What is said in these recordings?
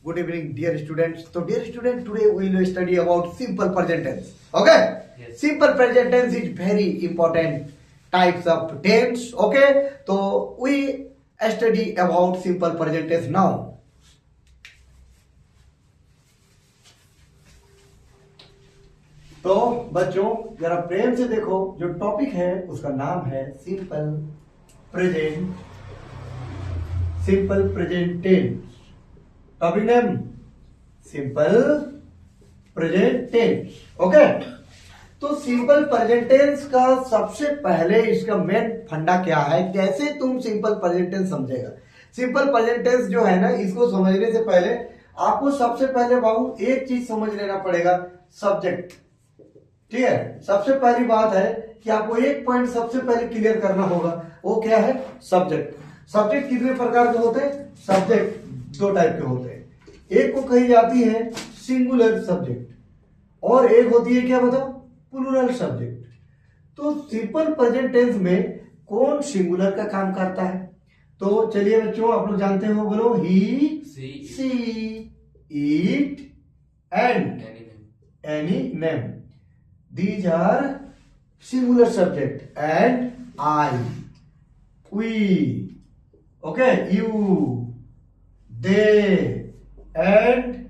Good evening, dear students. So, dear student, today we will study about simple present tense. Okay? Yes. Simple present tense is very important types of tense. Okay? So, we study about simple present tense now. तो बच्चों जरा प्रेम से देखो, जो topic है उसका नाम है simple present tense. Topic name simple present tense. Okay, तो सिंपल प्रेजेंट टेंस का सबसे पहले इसका मेन फंडा क्या है, कैसे तुम सिंपल प्रेजेंट टेंस समझेगा. सिंपल प्रेजेंट टेंस जो है ना, इसको समझने से पहले आपको सबसे पहले बाबू एक चीज समझ लेना पड़ेगा, सब्जेक्ट. ठीक है, सबसे पहली बात है कि आपको एक पॉइंट सबसे पहले क्लियर करना होगा, वो क्या है, सब्जेक्ट. सब्जेक्ट कितने प्रकार के होते हैं, सब्जेक्ट दो टाइप के होते हैं. एक को कही जाती है सिंगुलर सब्जेक्ट और एक होती है क्या बताओ, प्लूरल सब्जेक्ट. तो सिंपल प्रेजेंट टेंस में कौन सिंगुलर का काम करता है, तो चलिए बच्चों आप लोग जानते हो, बोलो he, she, it and any name. These are singular subject. And I, we, okay, you, they, and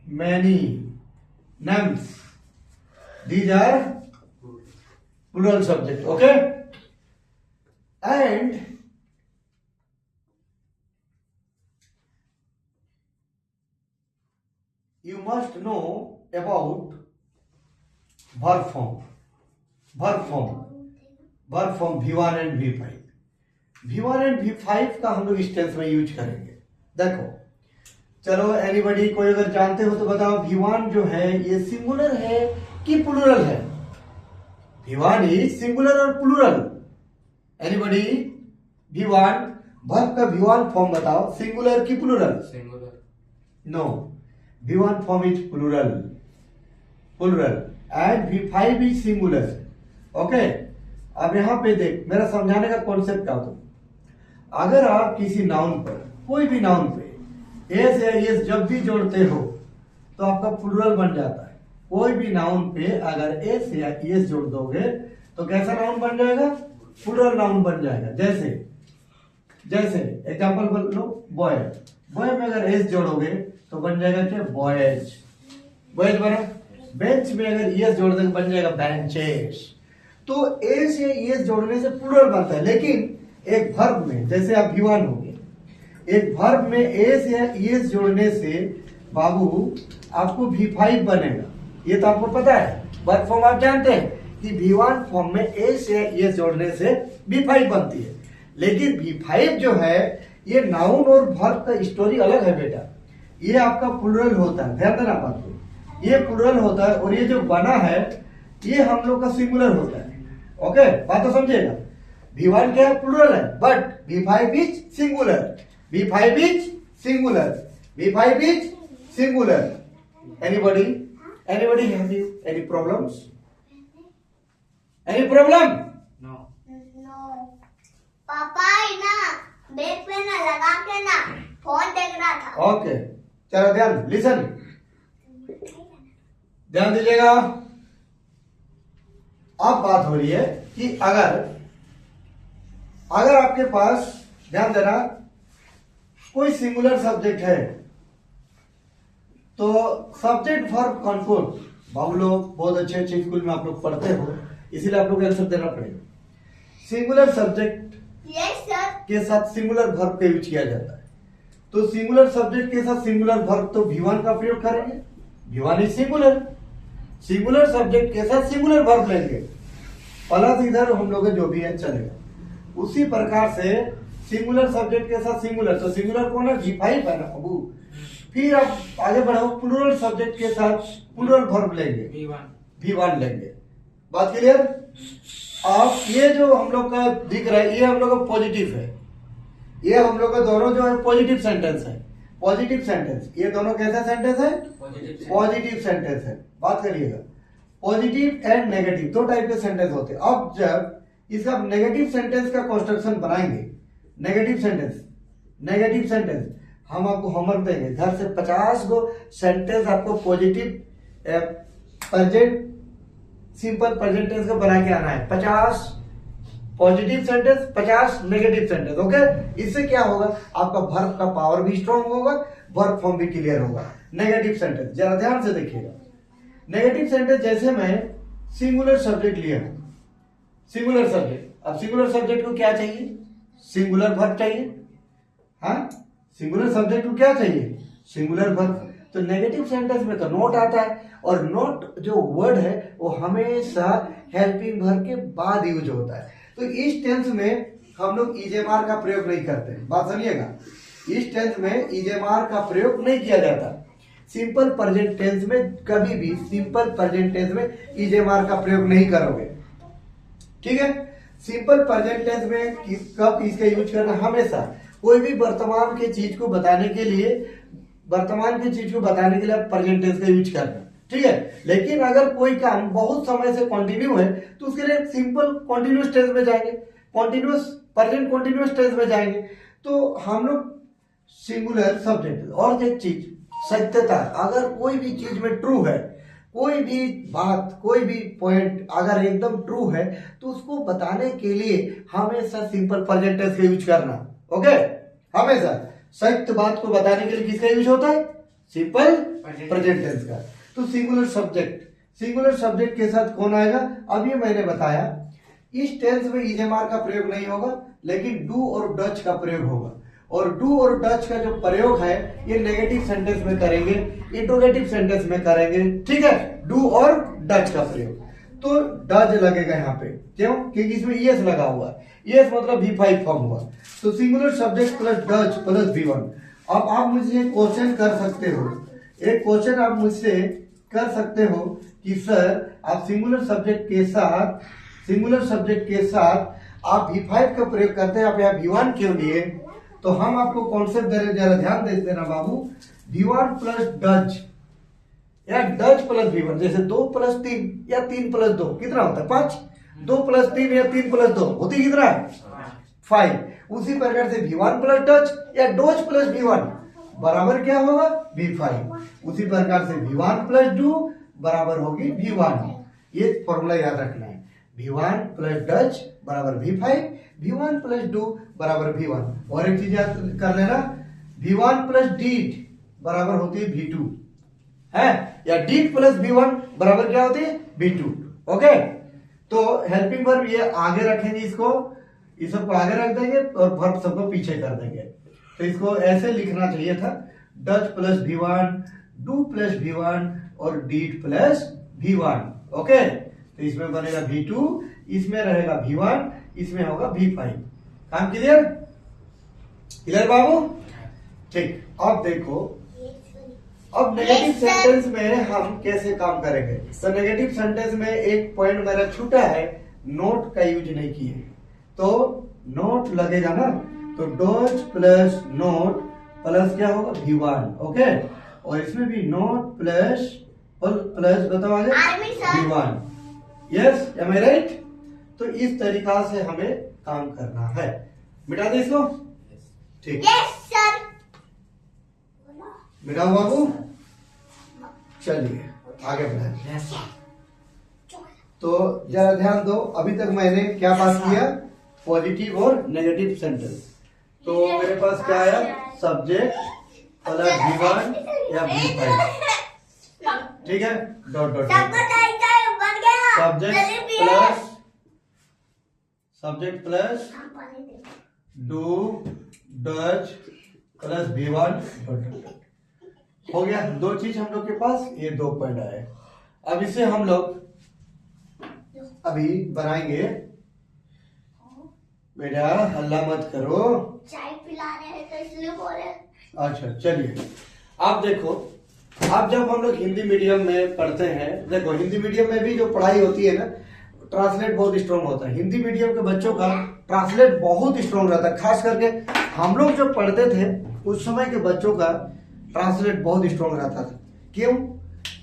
many names. These are plural subject. Okay, and you must know about verb form V1 and V5. V1 and V5 का हम लोग इस tense में use करेंगे. देखो चलो, anybody कोई अगर जानते हो तो बताओ, V1 जो है ये सिंगुलर है कि प्लूरल है. V1 इज सिंगुलर और प्लूरल. एनीबडी V1 वर्ब का V1 फॉर्म बताओ, सिंगुलर कि plural. Singular. No, V1 form is plural and V5 is singular. Okay, अब यहां पे देख, मेरा समझाने का कॉन्सेप्ट क्या होता है. अगर आप किसी नाउन पर, कोई भी नाउन पे एस या एस जब भी जोड़ते हो तो आपका प्लूरल बन जाता है. कोई भी नाउन पे अगर एस या एस जोड़ दोगे तो कैसा नाउन बन जाएगा, प्लूरल नाउन बन जाएगा. जैसे एग्जांपल बोल लो, बॉय में अगर एस जोड़ोगे तो बन जाएगा क्या, बॉयज बना. बेंच में अगर एस जोड़ देंगे बन जाएगा बेंचेस. तो एस या एस जोड़ने से प्लूरल बनता है. लेकिन एक वर्ब में, जैसे आप V1 हो गए, एक वर्ब में एस या एस जोड़ने से बाबू आपको V5 बनेगा. ये तो आपको पता है, वर्ब फॉर्म आप जानते हैं कि V1 फॉर्म में एस या एस जोड़ने से V5 बनती है. लेकिन V5 जो है ये नाउन और वर्ब का स्टोरी अलग है बेटा. ये आपका प्लूरल होता है, ध्यान देना बात को, ये प्लूरल होता है और ये जो बना है ये हम लोग का सिंगुलर होता है. ओके, बात तो समझिएगा. V1 क्या है, प्लूरल है, but V5 is singular. Anybody have any problems? Any problem? No. पापा ना बेड पे ना लगा के ना फोन देख रहा था. ओके, चलो ध्यान, लिसन, ध्यान दीजिएगा. अब बात हो रही है कि अगर आपके पास, ध्यान देना, कोई सिंगुलर सब्जेक्ट है तो सब्जेक्ट वर्ब कंट्रोल, बाबू लोग बहुत अच्छे स्कूल में आप लोग पढ़ते हो, इसीलिए आप लोग को आंसर देना पड़ेगा. सिंगुलर सब्जेक्ट के साथ सिंगुलर वर्ब का यूज किया जाता है. तो सिंगुलर सब्जेक्ट के साथ सिंगुलर वर्ब तो V1 का प्रयोग करेंगे. V1 इज सिंगुलर सब्जेक्ट के साथ सिंगुलर वर्ब लेंगे, प्लस इधर हम लोग जो भी है चलेगा. उसी प्रकार से सिंगुलर सब्जेक्ट के साथ सिंगुलर, तो सिंगुलर कौन है, V5 है ना बाबू. फिर आप आगे बढ़ो, प्लूरल सब्जेक्ट के साथ प्लूरल वर्ब लेंगे, V1 लेंगे. बात क्लियर. अब ये जो हम लोग का दिख रहा है ये हम लोग का पॉजिटिव है, ये हम लोग का दोनों जो है पॉजिटिव सेंटेंस है. ये दोनों कैसा सेंटेंस है, पॉजिटिव सेंटेंस है. बात करिएगा, पॉजिटिव एंड नेगेटिव दो टाइप के सेंटेंस होते हैं. अब जब इसका नेगेटिव सेंटेंस का कंस्ट्रक्शन बनाएंगे, नेगेटिव सेंटेंस हम आपको होमवर्क देंगे, घर से 50 गो सेंटेंस आपको positive present simple present tense का बना के आना है। 50 positive sentence, 50 negative sentence. Okay, इससे क्या होगा, आपका वर्ब का पावर भी स्ट्रांग होगा, वर्ब फॉर्म भी क्लियर होगा। नेगेटिव सेंटेंस जरा ध्यान से देखिएगा। नेगेटिव सेंटेंस जैसे मैं सिंगुलर सब्जेक्ट लिया, सिंगुलर सब्जेक्ट, अब सिंगुलर सब्जेक्ट को क्या चाहिए, सिंगुलर वर्ब चाहिए। हाँ, सिंगुलर सब्जेक्ट को क्या चाहिए, सिंगुलर वर्ब। तो नेगेटिव सेंटेंस में तो नॉट आता है, और नॉट जो वर्ड है वो हमेशा हेल्पिंग वर्ब के बाद यूज होता है। तो इस टेंस में हम लोग इजेमार का प्रयोग नहीं करते, बात सुनिएगा, इस टेंस में इजेमार का प्रयोग नहीं किया जाता। सिंपल प्रेजेंट टेंस में कभी भी सिंपल प्रेजेंट टेंस में इजेमार का प्रयोग नहीं करोगे, ठीक है। सिंपल प्रेजेंट टेंस में कब इसका यूज करना, हमेशा कोई भी वर्तमान की चीज को बताने के लिए, वर्तमान की चीज को बताने के लिए प्रेजेंट टेंस का यूज करना, ठीक है। लेकिन अगर कोई काम बहुत समय से कंटिन्यू है तो उसके लिए सिंपल कॉन्टिन्यूस टेंस में जाएंगे, कॉन्टिन्यूस प्रेजेंट कॉन्टिन्यूस टेंस में जाएंगे। तो हम लोग सिंगुलर सब्जेक्ट, और एक चीज सत्यता, अगर कोई भी चीज में ट्रू है, कोई भी बात, कोई भी पॉइंट अगर एकदम ट्रू है तो उसको बताने के लिए हमेशा सिंपल प्रेजेंट टेंस का यूज करना। ओके, हमेशा सत्य बात को बताने के लिए किसका यूज होता है, सिंपल प्रेजेंट टेंस का। तो सिंगुलर सब्जेक्ट, सिंगुलर सब्जेक्ट के साथ कौन आएगा, अभी मैंने बताया इस टेंस में इजेमार का प्रयोग नहीं होगा, लेकिन डू और डच का प्रयोग होगा। और डू और डच का जो प्रयोग है ये नेगेटिव सेंटेंस में करेंगे, इंट्रोगेटिव सेंटेंस में करेंगे, ठीक है। डू और डच का प्रयोग, तो डच लगेगा यहाँ पे, क्यों, क्योंकि इसमें ईएस लगा हुआ है, ईएस मतलब V5 फॉर्म हुआ। तो singular subject plus Dutch plus V1। अब आप मुझसे क्वेश्चन कर सकते हो, एक क्वेश्चन आप मुझसे कर सकते हो कि सर आप सिंगुलर सब्जेक्ट के साथ, सिंगुलर सब्जेक्ट के साथ आप V5 का प्रयोग करते हैं, आप यहाँ V1 क्यों लिए। तो हम आपको कॉन्सेप्ट दे रहे, जरा ध्यान दे देना बाबू। V1 प्लस डच या डच प्लस V1, जैसे 2 प्लस 3 या 3 प्लस 2 कितना होता है, 5। 2 प्लस 3 या 3 प्लस 2 होती कितना है, 5। उसी प्रकार से V1 प्लस डच या डोच प्लस V1 बराबर क्या होगा, V5। उसी प्रकार से V1 प्लस डू बराबर होगी V1। ये फॉर्मूला याद रखना है, V1 प्लस डच बराबर V5, V1 प्लस डू बराबर V1। और एक चीज याद कर लेना, V1 प्लस डीड बराबर होती है V2 है, या डीड प्लस V1 बराबर क्या होती है, V2। ओके, तो हेल्पिंग वर्ब ये आगे रखेंगे, इसको, इस सबको आगे रख देंगे और वर्ब सबको पीछे कर देंगे। तो इसको ऐसे लिखना चाहिए था, Dutch plus V1, do plus V1 और डीड प्लस V1। ओके, तो इसमें बनेगा V2, इसमें रहेगा V1, इसमें होगा V5। काम क्लियर, क्लियर बाबू, ठीक। अब देखो, अब नेगेटिव सेंटेंस में हम कैसे काम करेंगे। तो नेगेटिव सेंटेंस में एक पॉइंट मेरा छूटा है, नोट का यूज नहीं किए, तो नोट लगेगा ना, तो डॉच प्लस नोट प्लस क्या होगा, V1। ओके, और इसमें भी नोट प्लस प्लस बताओ आगे V1। Yes, M I right. तो इस तरीका से हमें काम करना है। मिटा दे इसको, ठीक, यस सर। मिटाओ बाबू, चलिए आगे बढ़े। तो जरा ध्यान दो, अभी तक मैंने क्या बात किया, पॉजिटिव और नेगेटिव सेंटेंस। तो मेरे पास क्या आया, सब्जेक्ट प्लस V1 या V5, ठीक है, dot dot subject plus do Dutch plus V1 हो गया। दो चीज हम लोग के पास, ये 2 पॉइंट आए। अब इसे हम लोग अभी बनाएंगे, बेटा हल्ला मत करो, चाय पिला रहे हैं तो इसलिए बोले। अच्छा चलिए, आप देखो, आप जब हम लोग हिंदी मीडियम में पढ़ते हैं, देखो हिंदी मीडियम में भी जो पढ़ाई होती है ना, ट्रांसलेट बहुत स्ट्रांग होता है। हिंदी मीडियम के बच्चों का ट्रांसलेट बहुत स्ट्रांग रहता है, खास करके हम लोग जो पढ़ते थे उस समय के बच्चों का ट्रांसलेट बहुत स्ट्रांग रहता था। क्यों,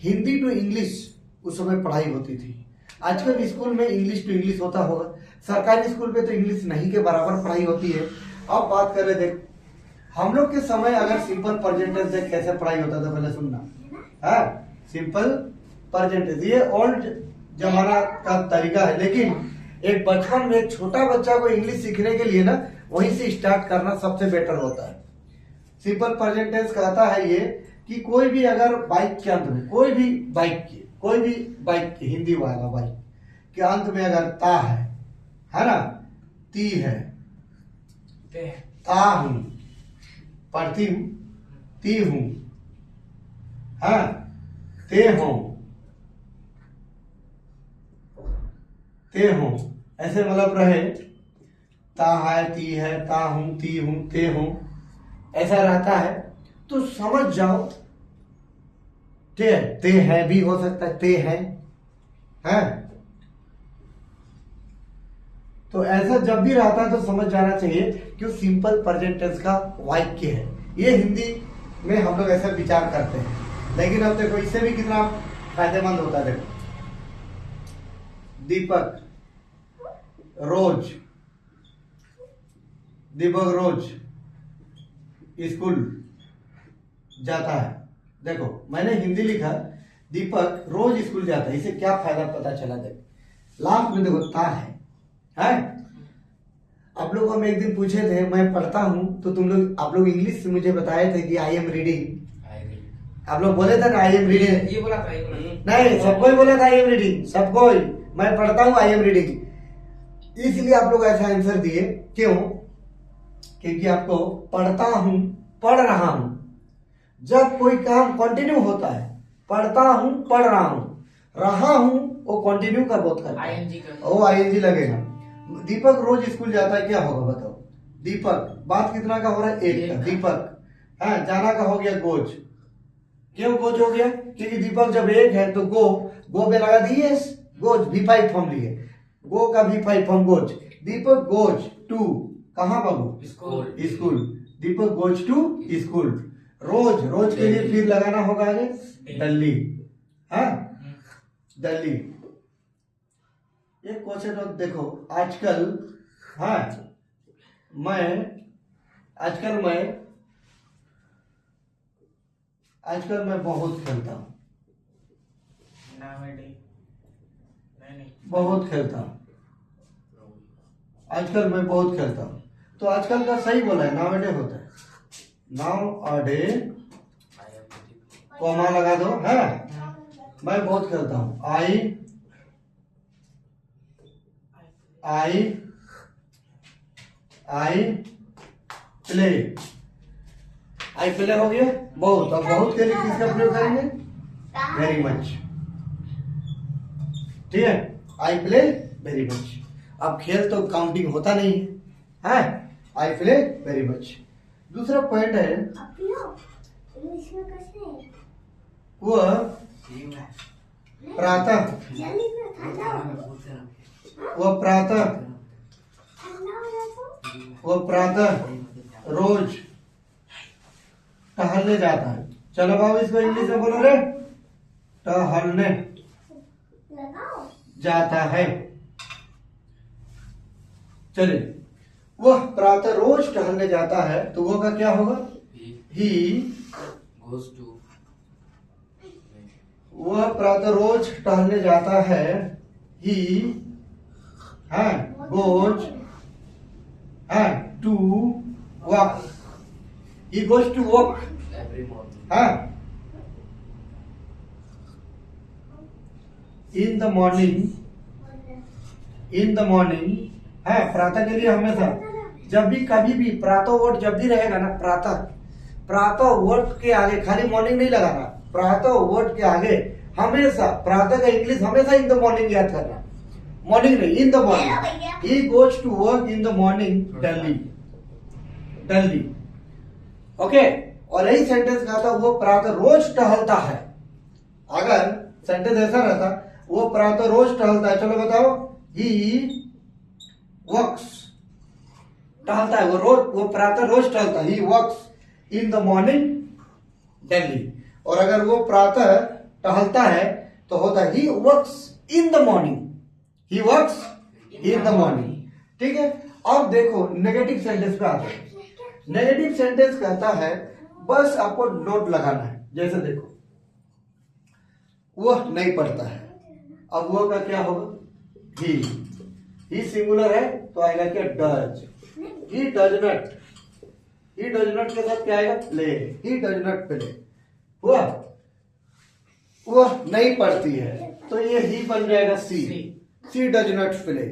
हिंदी टू इंग्लिश उस समय पढ़ाई होती थी। आजकल स्कूल में इंग्लिश टू इंग्लिश होता होगा, सरकारी स्कूल पे तो इंग्लिश नहीं के बराबर पढ़ाई होती है। अब बात करें, देख हम लोग के समय अगर सिंपल प्रेजेंट टेंस से कैसे पढ़ाई होता था पहले सुनना है। सिंपल प्रेजेंट टेंस ये ओल्ड जमाना का तरीका है, लेकिन एक बचपन में एक छोटा बच्चा को इंग्लिश सीखने के लिए ना वहीं से स्टार्ट करना सबसे बेटर होता है। सिंपल प्रेजेंट टेंस कहता है ये कि कोई भी अगर बाइक के अंत में कोई भी बाइक की हिंदी वाला बाइक के अंत में अगर ता है ना, ती है, ता हूं, पढ़ती हूं, ती हूं, हाँ, ते हो, ऐसे मतलब रहे ता है, ती है, ता हूं, ती हूं, ते हूं, ऐसा रहता है तो समझ जाओ ते है भी हो सकता है, ते है। तो ऐसा जब भी रहता है तो समझ जाना चाहिए कि वो सिंपल प्रेजेंट टेंस का वाक्य है। ये हिंदी में हम लोग ऐसा विचार करते हैं, लेकिन अब देखो इससे भी कितना फायदेमंद होता है। देखो दीपक रोज स्कूल जाता है। देखो मैंने हिंदी लिखा दीपक रोज स्कूल जाता है, इसे क्या फायदा पता चला। देखो लास्ट में देखो ता है। आप लोग हम एक दिन पूछे थे मैं पढ़ता हूं तो आप लोग इंग्लिश से मुझे बताए थे कि आई एम रीडिंग। आप लोग बोले थे ना आई एम रीडिंग, ये बोला था नहीं सबको ही बोला था आई एम रीडिंग, सबको ही मैं पढ़ता हूं आई एम रीडिंग। इसलिए आप लोग ऐसा आंसर दिए, क्यों? क्योंकि आपको पढ़ता हूं, पढ़ रहा हूं, जब कोई काम कंटिन्यू होता है, पढ़ता हूं, पढ़ रहा हूं, वो कंटिन्यू कब होता है? आईएनजी लगेगा। दीपक रोज स्कूल जाता है, क्या होगा बताओ? दीपक बात कितना का हो रहा है? एक का। दीपक जाना का हो गया गोज। क्यों गोज हो गया? क्योंकि दीपक जब एक है तो गो में लगा दिए गोज, V5 फॉर्म लिए, गो का V5 form goes. Deepak goes to कहाँ बाबू? School. Deepak goes to school. रोज के लिए फिर लगाना होगा आगे दिल्ली। दिल्ली। ये क्वेश्चन देखो आजकल मैं बहुत खेलता हूँ, आजकल मैं बहुत खेलता हूँ। तो आजकल का सही बोला है, नाउ अ डे होता है। नाउ अ डे कॉमा लगा दो है। मैं बहुत खेलता हूँ, आई प्ले हो गया बहुत। अब बहुत के लिए किसका प्रयोग करेंगे? Very much. ठीक है, आई प्ले वेरी मच। अब खेल तो काउंटिंग होता नहीं है, आई प्ले वेरी मच। दूसरा पॉइंट है वह प्रातः रोज टहलने जाता है। चलो बाबू इसको इंग्लिश में बोलो रे, टहलने जाता है। चलिए, वह प्रातः रोज टहलने जाता है तो वो का क्या होगा? ही goes to। वह प्रातः रोज टहलने जाता है, he goes to walk. He goes to walk every morning। In the morning प्रातः के लिए हमेशा जब भी कभी भी प्रातः वर्ड जब भी रहेगा ना, प्रातः वर्ड के आगे खाली मॉर्निंग नहीं लगाना, प्रातः वर्ड के आगे हमेशा प्रातः का इंग्लिश हमेशा इन द मॉर्निंग याद करना। मॉर्निंग नहीं, in the morning. He goes to work in the morning Delhi. Okay, और यही सेंटेंस कहा था वो प्रातः रोज टहलता है। अगर सेंटेंस ऐसा रहता वो प्रातः रोज टहलता है, चलो बताओ, ही वर्क्स टहलता है, वो प्रातः रोज टहलता है, he works in the morning Delhi. और अगर वो प्रातः टहलता है तो होता है he works in the morning, he works in the morning. ठीक है, अब देखो नेगेटिव सेंटेंस पे आते हैं। नेगेटिव सेंटेंस कहता है बस आपको नोट लगाना है। जैसे देखो, वह नहीं पढ़ता है, अब वह का क्या होगा? ही सिंगुलर है तो आएगा क्या? Does. He does not, he does not के साथ क्या आएगा? Play. He does not play. हुआ? वह नहीं पढ़ती है तो ये ही बन जाएगा she. She does not play,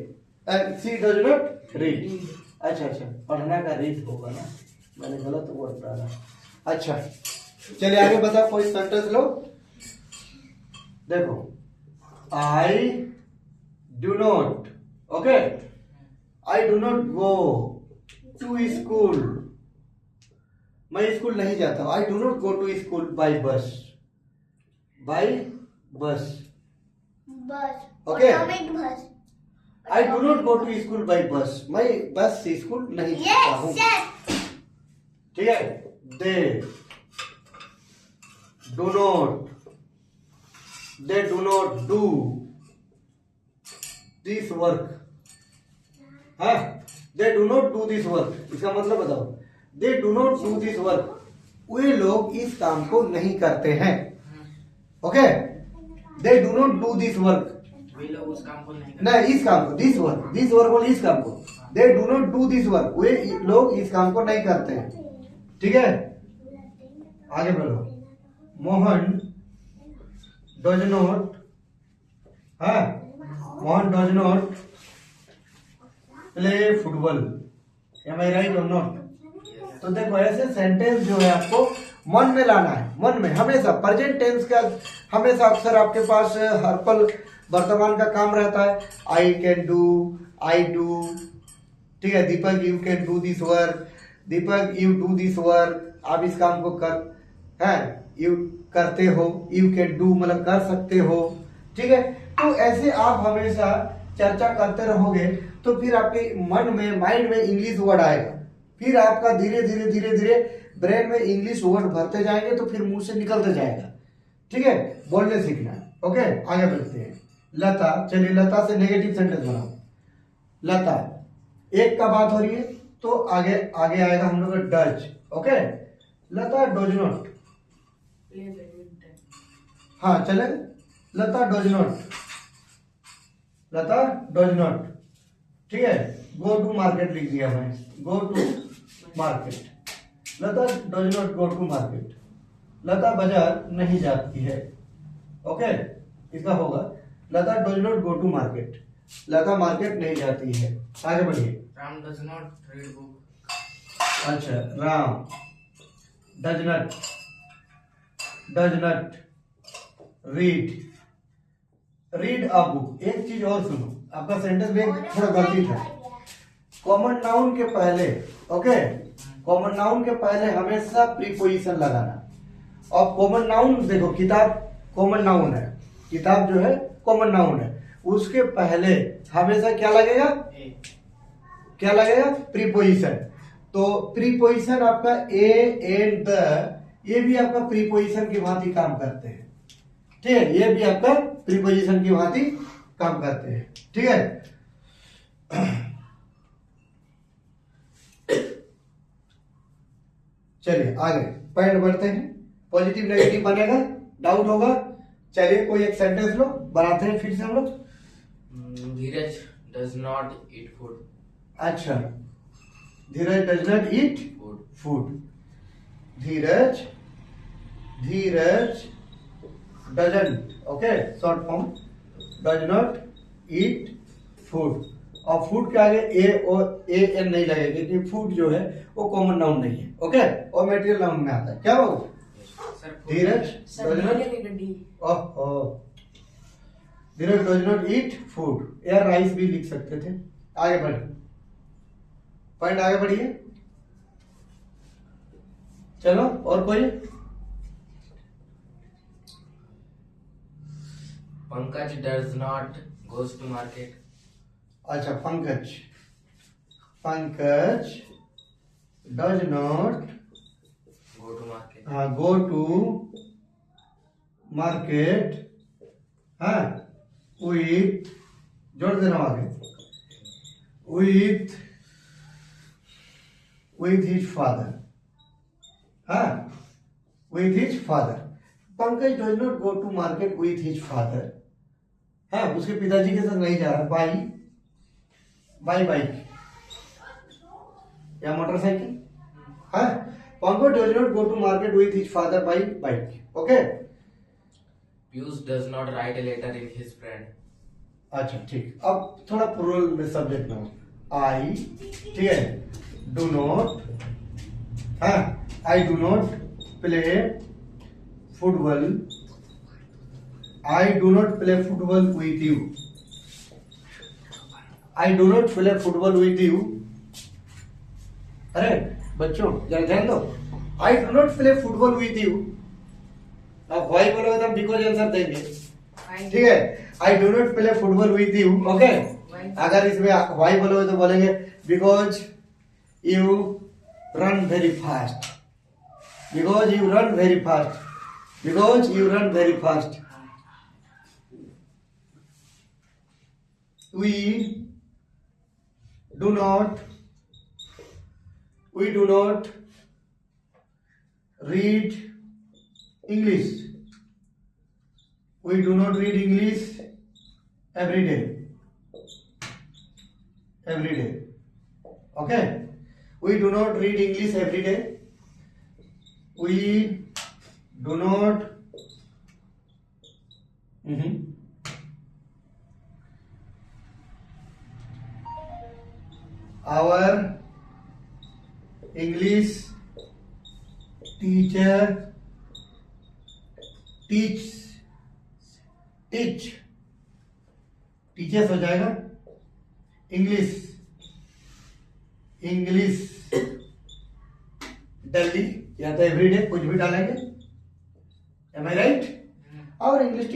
she does not read. अच्छा, पढ़ना का रीड होगा ना, मैंने गलत वर्ड डाला। अच्छा, चलिए आगे बताओ, कोई सेंटेंस लो। देखो, I do not, okay, I do not go to school, मैं स्कूल नहीं जाता हूं। I do not go to school by bus, by bus, bus, Okay. Automatic bus. I do not go to school by bus, मैं बस से school नहीं जाता हूं। ठीक है। They do not do this work. हाँ, they do not do this work, इसका मतलब बताओ। They do not do this work, वे लोग इस काम को नहीं करते हैं। Okay, they do not do this work, वे लोग उस काम को नहीं नहीं, इस काम को, दिस वर्क बोल, इस काम को। They do not do this work, वे लोग इस काम को नहीं करते हैं। ठीक है, आगे बढ़ो। मोहन डज नॉट, हाँ, Mohan does not play football. Am I right और नॉट? तो देखो, ऐसे सेंटेंस जो है आपको मन में लाना है, मन में हमेशा। प्रेजेंट टेंस का हमेशा अक्सर आपके पास हर पल वर्तमान का काम रहता है। I can do, I do. ठीक है, Deepak you can do this work, Deepak you do this work, आप इस काम को कर, है, यू करते हो, यू कैन डू मतलब कर सकते हो। ठीक है, तो ऐसे आप हमेशा चर्चा करते रहोगे तो फिर आपके मन में, माइंड में इंग्लिश वर्ड आएगा, फिर आपका धीरे धीरे धीरे धीरे ब्रेन में इंग्लिश वर्ड भरते जाएंगे तो फिर मुंह से निकलते जाएगा। ठीक है, बोलने सीखना। ओके, आगे बढ़ते हैं। लता, चलिए लता से नेगेटिव सेंटेंस बनाओ। लता, एक का बात हो रही है तो आगे आगे आएगा हम लोग का does. Okay, Lata does not, हाँ चले, Lata does not, Lata does not. ठीक है, गो टू मार्केट लिख दिया मैंने, go to market. Lata does not go to market, Lata बाजार नहीं जाती है। ओके, इसका होगा Lata does not go to market, Lata market नहीं जाती है। आगे बढ़िए। Ram does not read book. अच्छा, Ram does not read a book. एक चीज और सुनो, आपका सेंटेंस में थोड़ा गलती था। कॉमन नाउन के पहले, ओके, कॉमन नाउन के पहले हमेशा प्रीपोजिशन लगाना। और कॉमन नाउन देखो, किताब कॉमन नाउन है, किताब जो है कॉमन नाउन है, उसके पहले हमेशा क्या लगेगा? क्या लगेगा? प्रीपोजिशन। तो प्रीपोजिशन आपका ए एंड द, ये भी आपका प्रीपोजिशन की भांति काम करते हैं। ठीक है, ये भी आपका प्रीपोजिशन की भांति काम करते हैं। ठीक है, चलिए आगे पॉइंट बढ़ते हैं। पॉजिटिव नेगेटिव बनेगा, डाउट होगा। चलिए कोई एक सेंटेंस लो, बनाते हैं फिर से हम लोग। Dheeraj does not eat food. अच्छा, Dheeraj does not eat food. Dheeraj doesn't, okay, short form, does not eat food. और फूड के आगे ए एन नहीं लगेगा क्योंकि फूड जो है वो कॉमन नाउन नहीं है। ओके, और मटेरियल नाउन में आता है। क्या बाबू? Dheeraj does not, oh, Dheeraj does not eat food. या राइस भी लिख सकते थे। आगे बढ़िए, पॉइंट आगे बढ़िए। चलो, और कोई? Pankaj does not goes to market. अच्छा, Pankaj does not go to market. हाँ, गो टू मार्केट, हाँ, विथ, जोड़ देना आगे, with his father. हाँ, with his father. Pankaj does not go to market with his father. हाँ, उसके पिताजी के साथ नहीं जा रहा. बाई बाइक या मोटरसाइकिल. हाँ, Pankaj does not go to market with his father by bike. Okay. Piyush does not write a letter in his friend. अच्छा ठीक. अब थोड़ा प्लूरल में सब्जेक्ट ना हो. आई, ठीक है, डू नॉट. हाँ, आई do not play football. I do not play football with you. I do not play football with you. अरे बच्चों जरा ध्यान दो. आई do not play football with you. अब वाई बोलोगे तो हम बिकॉज आंसर देंगे. ठीक है. आई do not play football with you. Okay. अगर इसमें वाई बोलोगे तो बोलेंगे because you run very fast. Because you run very fast. Because you run very fast. We do not read English. We do not read English every day. Okay. We do not read English every day. We do not our English teacher teaches हो जाएगा. English daily या तो everyday कुछ भी डालेंगे. Am I right? Our English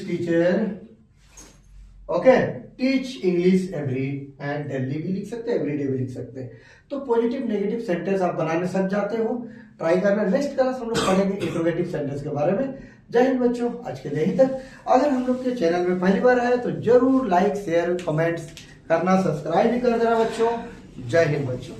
teacher okay teach English every and daily भी लिख सकते हैं, एवरीडे भी लिख सकते हैं. तो पॉजिटिव नेगेटिव सेंटेंस आप बनाने सक जाते हो. ट्राई करना. नेक्स्ट क्लास हम लोग पढ़ेंगे इंट्रोगेटिव सेंटेंस के बारे में. जय हिंद बच्चों. आज के लिए यहीं तक. अगर हम लोग के चैनल में पहली बार आए तो जरूर लाइक शेयर कमेंट्स करना, सब्सक्राइब भी कर देना बच्चों. जय हिंद बच्चों.